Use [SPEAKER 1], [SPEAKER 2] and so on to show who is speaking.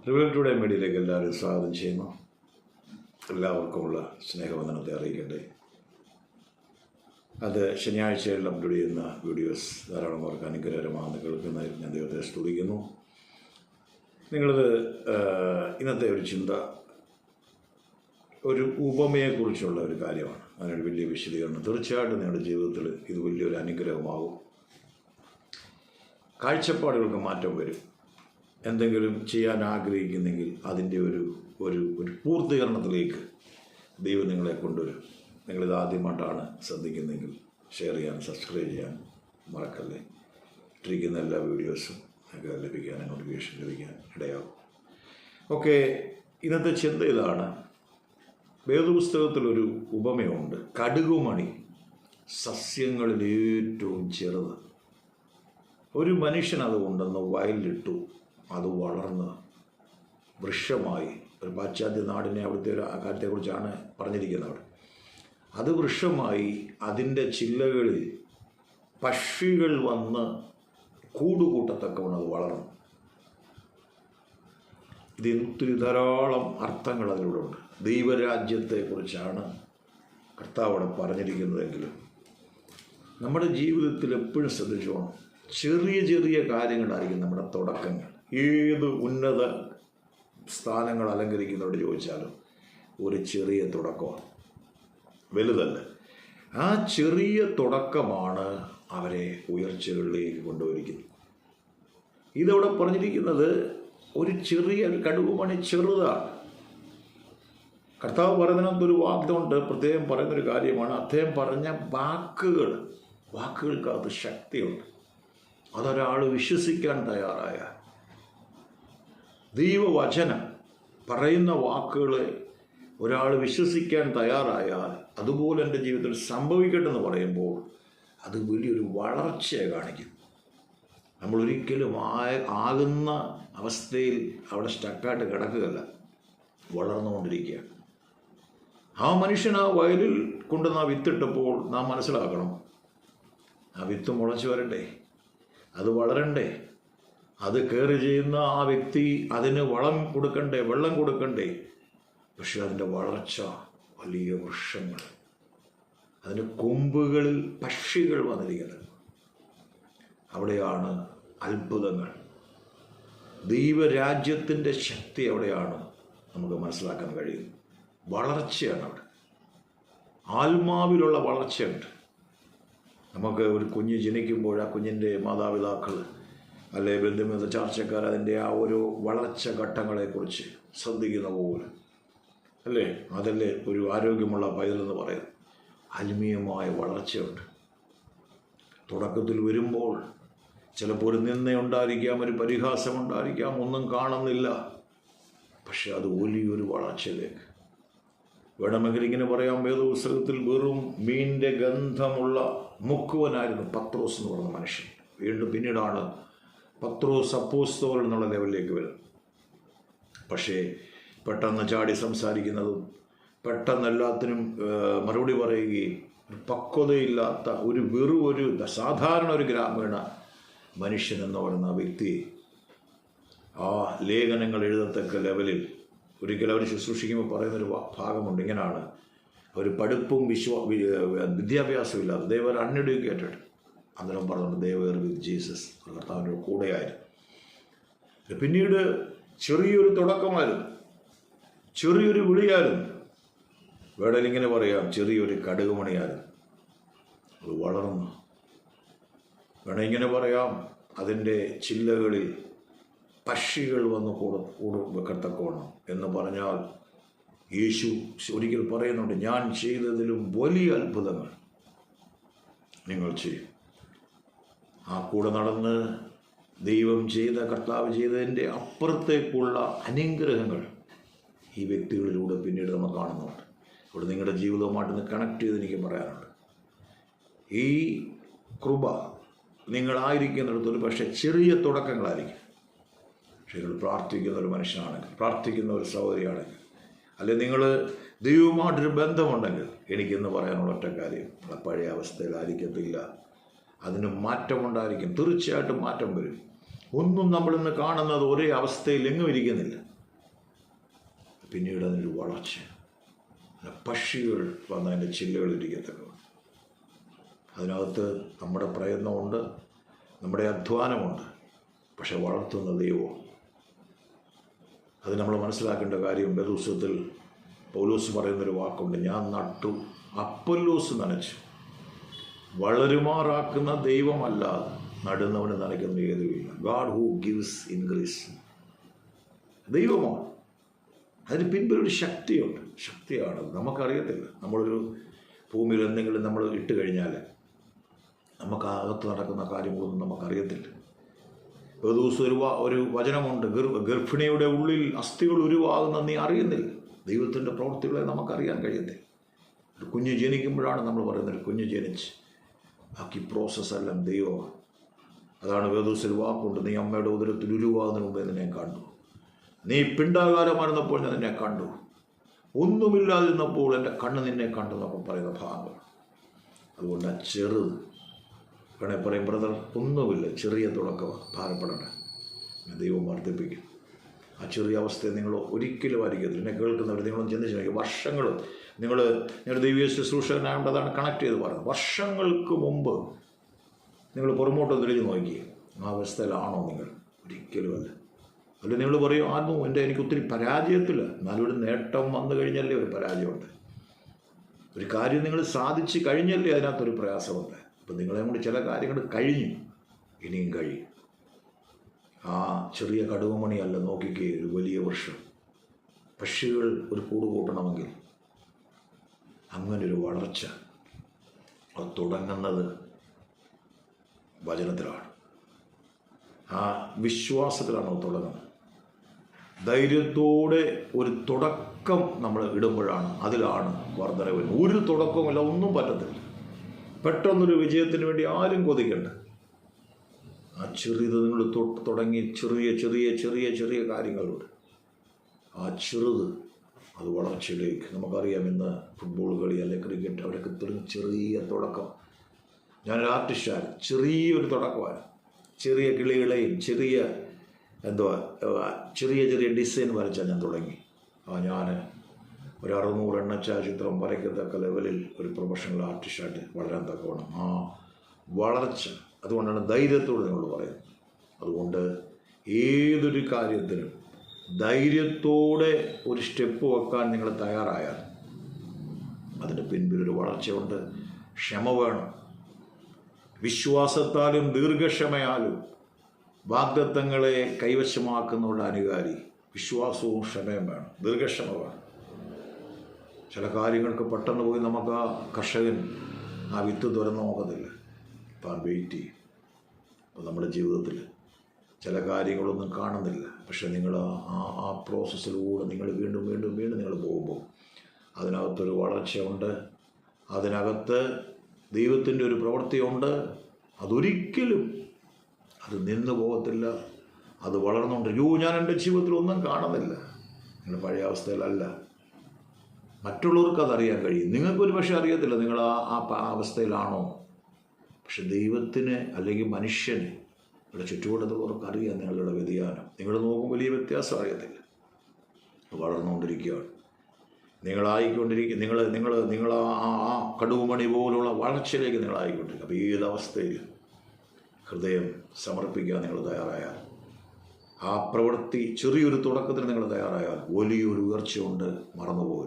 [SPEAKER 1] Revel today മീഡിയയിലേക്ക് എല്ലാവരും സ്വാഗതം ചെയ്യുന്നു. എല്ലാവർക്കുമുള്ള സ്നേഹവന്ദനത്തെ അറിയിക്കട്ടെ. അത് ശനിയാഴ്ചകളിൽ അപ്ലോഡ് ചെയ്യുന്ന വീഡിയോസ് ധാരാളം പേർക്ക് അനുഗ്രഹകരമാണെന്ന് കേൾക്കുന്നതിൽ ഞാൻ ദൈവത്തെ സ്തുതിക്കുന്നു. നിങ്ങളത് ഇന്നത്തെ ഒരു ചിന്ത ഒരു ഉപമയെക്കുറിച്ചുള്ള ഒരു കാര്യമാണ്. അതിനൊരു വലിയ വിശദീകരണം. തീർച്ചയായിട്ടും നിങ്ങളുടെ ജീവിതത്തിൽ ഇത് വലിയൊരു അനുഗ്രഹമാകും. കാഴ്ചപ്പാടുകൾക്ക് മാറ്റം വരും. എന്തെങ്കിലും ചെയ്യാൻ ആഗ്രഹിക്കുന്നെങ്കിൽ അതിൻ്റെ ഒരു ഒരു ഒരു പൂർത്തീകരണത്തിലേക്ക് ദൈവം നിങ്ങളെ കൊണ്ടുവരും. നിങ്ങളിത് ആദ്യമായിട്ടാണ് ശ്രദ്ധിക്കുന്നതെങ്കിൽ ഷെയർ ചെയ്യാൻ, സബ്സ്ക്രൈബ് ചെയ്യാൻ മറക്കല്ലേ. ഇട്ടിരിക്കുന്ന എല്ലാ വീഡിയോസും നിങ്ങൾക്ക് ലഭിക്കാൻ, നോട്ടിഫിക്കേഷൻ ലഭിക്കാൻ ഇടയാകും. ഓക്കെ, ഇന്നത്തെ ചിന്ത ഇതാണ്. വേദപുസ്തകത്തിലൊരു ഉപമയുണ്ട്. കടുകുമണി സസ്യങ്ങളിൽ ഏറ്റവും ചെറുത്. ഒരു മനുഷ്യൻ അത് കൊണ്ടുവന്ന് വയലിലിട്ടു. അത് വളർന്ന് വൃക്ഷമായി. ഒരു പാശ്ചാത്യ നാടിനെ അവിടുത്തെ ഒരു കാര്യത്തെക്കുറിച്ചാണ് പറഞ്ഞിരിക്കുന്നത്. അവിടെ അത് വൃക്ഷമായി. അതിൻ്റെ ചില്ലകളിൽ പക്ഷികൾ വന്ന് കൂടുകൂട്ടത്തക്കവണ്ണം അത് വളർന്നു. ഇതിന് ധാരാളം അർത്ഥങ്ങൾ അതിലൂടെ ഉണ്ട്. ദൈവരാജ്യത്തെക്കുറിച്ചാണ് കർത്താവ് അവിടെ പറഞ്ഞിരിക്കുന്നതെങ്കിലും നമ്മുടെ ജീവിതത്തിൽ എപ്പോഴും ശ്രദ്ധിച്ചോണം. ചെറിയ ചെറിയ കാര്യങ്ങളായിരിക്കും നമ്മുടെ തുടക്കങ്ങൾ. ഏത് ഉന്നത സ്ഥാനങ്ങൾ അലങ്കരിക്കുന്നവരോട് ചോദിച്ചാലും ഒരു ചെറിയ തുടക്കമാണ്, വലുതല്ല. ആ ചെറിയ തുടക്കമാണ് അവരെ ഉയർച്ചകളിലേക്ക് കൊണ്ടുവരിക്കുന്നത്. ഇതവിടെ പറഞ്ഞിരിക്കുന്നത് ഒരു ചെറിയ കടുകുമണി ചെറുതാണ്. കർത്താവ് പറയുന്നതിനകത്തൊരു വാഗ്ദമുണ്ട്. പ്രത്യേകം പറയുന്നൊരു കാര്യമാണ്. അദ്ദേഹം പറഞ്ഞ വാക്കുകൾക്കകത്ത് ശക്തിയുണ്ട്. അതൊരാൾ വിശ്വസിക്കാൻ തയ്യാറായ, ദൈവവചനം പറയുന്ന വാക്കുകളെ ഒരാൾ വിശ്വസിക്കാൻ തയ്യാറായാൽ, അതുപോലെ എൻ്റെ ജീവിതത്തിൽ സംഭവിക്കട്ടെ എന്ന് പറയുമ്പോൾ അത് വലിയൊരു വളർച്ചയെ കാണിക്കും. നമ്മളൊരിക്കലും ആകുന്ന അവസ്ഥയിൽ അവിടെ സ്റ്റക്കായിട്ട് കിടക്കുകയല്ല, വളർന്നുകൊണ്ടിരിക്കുക. ആ മനുഷ്യൻ ആ വയലിൽ കൊണ്ടുവന്ന് ആ വിത്തിട്ടപ്പോൾ നാം മനസ്സിലാക്കണം, ആ വിത്ത് മുളച്ചു വരണ്ടേ, അത് വളരണ്ടേ, അത് കെയർ ചെയ്യുന്ന ആ വ്യക്തി അതിന് വളം കൊടുക്കണ്ടേ, വെള്ളം കൊടുക്കണ്ടേ. പക്ഷെ അതിൻ്റെ വളർച്ച വലിയ വൃക്ഷങ്ങൾ, അതിൻ്റെ കൊമ്പുകളിൽ പക്ഷികൾ വന്നിരിക്കുന്നത്. അവിടെയാണ് അത്ഭുതങ്ങൾ. ദൈവരാജ്യത്തിൻ്റെ ശക്തി അവിടെയാണ് നമുക്ക് മനസ്സിലാക്കാൻ കഴിയുന്നത്. വളർച്ചയാണ് അവിടെ, ആത്മാവിലുള്ള വളർച്ചയുണ്ട്. നമുക്ക് ഒരു കുഞ്ഞ് ജനിക്കുമ്പോൾ ആ കുഞ്ഞിൻ്റെ മാതാപിതാക്കൾ അല്ലെ ബന്ധുമിത്ര ചാർച്ചക്കാർ അതിൻ്റെ ആ ഒരു വളർച്ച ഘട്ടങ്ങളെക്കുറിച്ച് ശ്രദ്ധിക്കുന്ന പോലെ അല്ലേ, അതല്ലേ ഒരു ആരോഗ്യമുള്ള പൈതലെന്ന് പറയുന്നത്. ആത്മീയമായ വളർച്ചയുണ്ട്. തുടക്കത്തിൽ വരുമ്പോൾ ചിലപ്പോൾ ഒരു നിന്ദയുണ്ടായിരിക്കാം, ഒരു പരിഹാസമുണ്ടായിരിക്കാം, ഒന്നും കാണുന്നില്ല. പക്ഷെ അത് വലിയൊരു വളർച്ചയിലേക്ക് വേണമെങ്കിൽ ഇങ്ങനെ പറയാം. വേദപുസ്തകത്തിൽ വെറും മീനിൻ്റെ ഗന്ധമുള്ള മുക്കുവനായിരുന്നു പത്രോസ് എന്ന് പറയുന്ന മനുഷ്യൻ. വീണ്ടും പിന്നീടാണ് പത്രോസ് അപ്പോസ്തലൻ എന്നുള്ള ലെവലിലേക്ക് വരുന്നത്. പക്ഷേ പെട്ടെന്ന് ചാടി സംസാരിക്കുന്നതും പെട്ടെന്ന് എല്ലാത്തിനും മറുപടി പറയുകയും പക്വതയില്ലാത്ത ഒരു സാധാരണ ഒരു ഗ്രാമീണ മനുഷ്യൻ എന്ന് പറയുന്ന വ്യക്തി ആ ലേഖനങ്ങൾ എഴുതത്തക്ക ലെവലിൽ ഒരിക്കലും അവർ ശുശ്രൂഷിക്കുമ്പോൾ പറയുന്നൊരു ഭാഗമുണ്ട്. ഇങ്ങനെയാണ്, ഒരു പഠിപ്പും വിദ്യാഭ്യാസവും ഇല്ലാതെ they were uneducated. അന്നേരം പറഞ്ഞുകൊണ്ട് they were with Jesus, കർത്താവിൻ്റെ കൂടെയായിരുന്നു. പിന്നീട് ചെറിയൊരു തുടക്കമായിരുന്നു, ചെറിയൊരു വിളിയായിരുന്നു. വേണമെങ്കിൽ ഇങ്ങനെ പറയാം, ചെറിയൊരു കടുകുമണിയായിരുന്നു. അത് വളർന്നു. വേണമെങ്കിൽ ഇങ്ങനെ പറയാം, അതിൻ്റെ ചില്ലകളിൽ പക്ഷികൾ വന്ന് വെക്കത്തക്കോണം എന്ന് പറഞ്ഞാൽ യേശു ഒരിക്കൽ പറയുന്നുണ്ട്, ഞാൻ ചെയ്തതിലും വലിയ അത്ഭുതങ്ങൾ നിങ്ങൾ ചെയ്യും. ആ കൂടെ നടന്ന് ദൈവം ചെയ്ത, കർത്താവ് ചെയ്തതിൻ്റെ അപ്പുറത്തേക്കുള്ള അനുഗ്രഹങ്ങൾ ഈ വ്യക്തികളിലൂടെ പിന്നീട് നമ്മൾ കാണുന്നുണ്ട്. ഇവിടെ നിങ്ങളുടെ ജീവിതവുമായിട്ടൊന്ന് കണക്ട് ചെയ്ത് എനിക്ക് പറയാനുണ്ട്. ഈ കൃപ നിങ്ങളായിരിക്കുന്നിടത്തൊരു പക്ഷേ ചെറിയ തുടക്കങ്ങളായിരിക്കും. പക്ഷേ നിങ്ങൾ പ്രാർത്ഥിക്കുന്ന ഒരു മനുഷ്യനാണെങ്കിൽ, പ്രാർത്ഥിക്കുന്ന ഒരു സഹോദരിയാണെങ്കിൽ, അല്ലെങ്കിൽ നിങ്ങൾ ദൈവവുമായിട്ടൊരു ബന്ധമുണ്ടെങ്കിൽ, എനിക്കെന്ന് പറയാനുള്ള ഒറ്റ കാര്യം, നിങ്ങളെ പഴയ അവസ്ഥയിലായിരിക്കത്തില്ല. അതിന് മാറ്റമുണ്ടായിരിക്കും. തീർച്ചയായിട്ടും മാറ്റം വരും. ഒന്നും നമ്മളിന്ന് കാണുന്നത് ഒരേ അവസ്ഥയിൽ എങ്ങും ഇരിക്കുന്നില്ല. പിന്നീട് അതിനൊരു വളർച്ച, പക്ഷികൾ വന്ന് അതിൻ്റെ ചില്ലകളിരിക്കത്തക്ക. അതിനകത്ത് നമ്മുടെ പ്രയത്നമുണ്ട്, നമ്മുടെ അധ്വാനമുണ്ട്, പക്ഷെ വളർത്തുന്ന ദൈവം. അത് നമ്മൾ മനസ്സിലാക്കേണ്ട കാര്യം. വേദപുസ്തകത്തിൽ പൗലോസ് പറയുന്നൊരു വാക്കുണ്ട്, ഞാൻ നട്ടു അപ്പൊല്ലോസ് നനച്ചു, വളരുമാറാക്കുന്ന ദൈവമല്ലാതെ നടുന്നവന് നനയ്ക്കുന്ന ഏതുമില്ല. God who gives increase. ദൈവമാണ്. അതിന് പിൻപിലൊരു ശക്തിയാണ്. നമുക്കറിയത്തില്ല. നമ്മളൊരു ഭൂമിയിൽ എന്തെങ്കിലും നമ്മൾ ഇട്ട് കഴിഞ്ഞാൽ നമുക്ക് അകത്ത് നടക്കുന്ന കാര്യങ്ങളൊന്നും നമുക്കറിയത്തില്ല. ഒരു ദിവസം ഒരു വചനമുണ്ട്, ഗർഭിണിയുടെ ഉള്ളിൽ അസ്ഥികൾ ഉരുവാകുന്ന നീ അറിയുന്നില്ല. ദൈവത്തിൻ്റെ പ്രവൃത്തികളെ നമുക്കറിയാൻ കഴിയത്തില്ല. ഒരു കുഞ്ഞ് ജനിക്കുമ്പോഴാണ് നമ്മൾ പറയുന്നത്, ഒരു കുഞ്ഞ് ജനിച്ച് ബാക്കി പ്രോസസ്സെല്ലാം ദൈവമാണ്. അതാണ് വേദോസിൽ വാക്കുണ്ട്, നീ അമ്മയുടെ ഉദരത്തിൽ ഉരുവാകുന്നതിന് മുമ്പേ നിന്നെ കണ്ടു, നീ പിണ്ടാകാരമായിരുന്നപ്പോൾ ഞാൻ നിന്നെ കണ്ടു, ഒന്നുമില്ലാതിരുന്നപ്പോൾ എൻ്റെ കണ്ണ് നിന്നെ കണ്ടു എന്നൊക്കെ പറയുന്ന ഭാഗങ്ങൾ. അതുകൊണ്ട് ആ ചെറുത് വേണേൽ പറയും, ബ്രദർ ഒന്നുമില്ല, ചെറിയ തുടക്കമാണ്, ഭാരപ്പെടേണ്ട, ദൈവം വർദ്ധിപ്പിക്കും. ആ ചെറിയ അവസ്ഥയെ നിങ്ങൾ ഒരിക്കലും ആയിരിക്കത്തില്ല. എന്നെ കേൾക്കുന്നവർ നിങ്ങളും ചിന്തിച്ചു നോക്കി, വർഷങ്ങൾ നിങ്ങളുടെ ദൈവീയ ശുശ്രൂഷകനായതുകൊണ്ട് അതാണ് കണക്ട് ചെയ്ത് പറയുന്നത്. വർഷങ്ങൾക്ക് മുമ്പ് നിങ്ങൾ പുറമോട്ട് തിരിഞ്ഞ് നോക്കി ആ അവസ്ഥയിലാണോ നിങ്ങൾ? ഒരിക്കലുമല്ല. അല്ലെങ്കിൽ നിങ്ങൾ പറയും, ആത്മവും എനിക്ക് ഒത്തിരി പരാജയത്തില്ല, എന്നാലും ഒരു നേട്ടം വന്നു കഴിഞ്ഞല്ലേ ഒരു പരാജയമുണ്ട്. ഒരു കാര്യം നിങ്ങൾ സാധിച്ച് കഴിഞ്ഞല്ലേ അതിനകത്തൊരു പ്രയാസമുണ്ട്. അപ്പം നിങ്ങളെ കൊണ്ട് ചില കാര്യങ്ങൾ കഴിഞ്ഞു, ഇനിയും കഴിയും. ആ ചെറിയ കടുകുമണിയല്ല, നോക്കിക്കേ ഒരു വലിയ വൃക്ഷം. പക്ഷികൾ ഒരു കൂട് കൂട്ടണമെങ്കിൽ അങ്ങനൊരു വളർച്ച അത് തുടങ്ങുന്നത് വചനത്തിലാണ്. ആ വിശ്വാസത്തിലാണ് അത് തുടങ്ങുന്നത്. ധൈര്യത്തോടെ ഒരു തുടക്കം നമ്മൾ ഇടുമ്പോഴാണ്, അതിലാണ് വർധന വരുന്നത്. ഒരു തുടക്കവുമില്ല, ഒന്നും പറ്റത്തില്ല. പെട്ടെന്നൊരു വിജയത്തിന് വേണ്ടി ആരും കൊതിക്കണ്ട. ആ ചെറിയത് നിങ്ങൾ തുടങ്ങി ചെറിയ ചെറിയ ചെറിയ ചെറിയ കാര്യങ്ങളുണ്ട്. ആ ചെറുത് അത് വളർച്ചയിലേക്ക്. നമുക്കറിയാം, ഇന്ന് ഫുട്ബോൾ കളി അല്ലെങ്കിൽ ക്രിക്കറ്റ്, അവിടെയൊക്കെ ചെറിയ തുടക്കം. ഞാനൊരു ആർട്ടിസ്റ്റാണ്, ചെറിയൊരു തുടക്കമാണ്. ചെറിയ കിളികളെയും ചെറിയ ചെറിയ ചെറിയ ഡിസൈൻ വരച്ചാൽ ഞാൻ തുടങ്ങി. ഞാൻ ഒരു 600 എണ്ണച്ചായ ചിത്രം വരയ്ക്കത്തക്ക ലെവലിൽ ഒരു പ്രൊഫഷണൽ ആർട്ടിസ്റ്റായിട്ട് വളരാൻ തക്കവണ്ണം ആ വളർച്ച. അതുകൊണ്ടാണ് ധൈര്യത്തോട് നിങ്ങൾ പറയുന്നത്. അതുകൊണ്ട് ഏതൊരു കാര്യത്തിനും ധൈര്യത്തോടെ ഒരു സ്റ്റെപ്പ് വെക്കാൻ നിങ്ങൾ തയ്യാറായാൽ അതിൻ്റെ പിൻപിലൊരു വളർച്ചയുണ്ട്. ക്ഷമ വേണം. വിശ്വാസത്താലും ദീർഘക്ഷമയാലും വാഗ്ദത്തങ്ങളെ കൈവശമാക്കുന്നുള്ള അനുകാരി. വിശ്വാസവും ക്ഷമയും വേണം, ദീർഘക്ഷമ വേണം. ചില കാര്യങ്ങൾക്ക് പെട്ടെന്ന് പോയി നമുക്ക് ആ കർഷകൻ ആ വിത്ത് തുറന്ന് നോക്കത്തില്ല, അപ്പം വെയിറ്റ് ചെയ്യും. അപ്പോൾ നമ്മുടെ ജീവിതത്തിൽ ചില കാര്യങ്ങളൊന്നും കാണുന്നില്ല, പക്ഷെ നിങ്ങൾ ആ പ്രോസസ്സിലൂടെ നിങ്ങൾ വീണ്ടും വീണ്ടും വീണ്ടും നിങ്ങൾ പോകുമ്പോൾ അതിനകത്തൊരു വളർച്ചയുണ്ട്. അതിനകത്ത് ദൈവത്തിൻ്റെ ഒരു പ്രവൃത്തിയുണ്ട്. അതൊരിക്കലും അത് നിന്നു പോകത്തില്ല. അത് വളർന്നുകൊണ്ട് ഞാൻ എൻ്റെ ജീവിതത്തിൽ ഒന്നും കാണുന്നില്ല. നിങ്ങൾ പഴയ അവസ്ഥയിലല്ല. മറ്റുള്ളവർക്ക് അതറിയാൻ കഴിയും. നിങ്ങൾക്കൊരു പക്ഷേ അറിയത്തില്ല നിങ്ങൾ ആ അവസ്ഥയിലാണോ. പക്ഷെ ദൈവത്തിന് അല്ലെങ്കിൽ മനുഷ്യന് നിങ്ങളുടെ ചുറ്റുവട്ടത്തുള്ളവർക്ക് അറിയാം നിങ്ങളുടെ വ്യതിയാനം. നിങ്ങൾ നോക്കുമ്പോൾ വലിയ വ്യത്യാസം അറിയത്തില്ല. വളർന്നുകൊണ്ടിരിക്കുകയാണ്. നിങ്ങളായിക്കൊണ്ടിരിക്കുക. നിങ്ങൾ ആ കടുകുമണി പോലുള്ള വളർച്ചയിലേക്ക് നിങ്ങളായിക്കൊണ്ടിരിക്കുക. അപ്പോൾ ഏതവസ്ഥയിൽ ഹൃദയം സമർപ്പിക്കാൻ നിങ്ങൾ തയ്യാറായാൽ, ആ പ്രവൃത്തി ചെറിയൊരു തുടക്കത്തിന് നിങ്ങൾ തയ്യാറായാൽ വലിയൊരു ഉയർച്ചയുണ്ട്. മറന്നുപോകരുത്.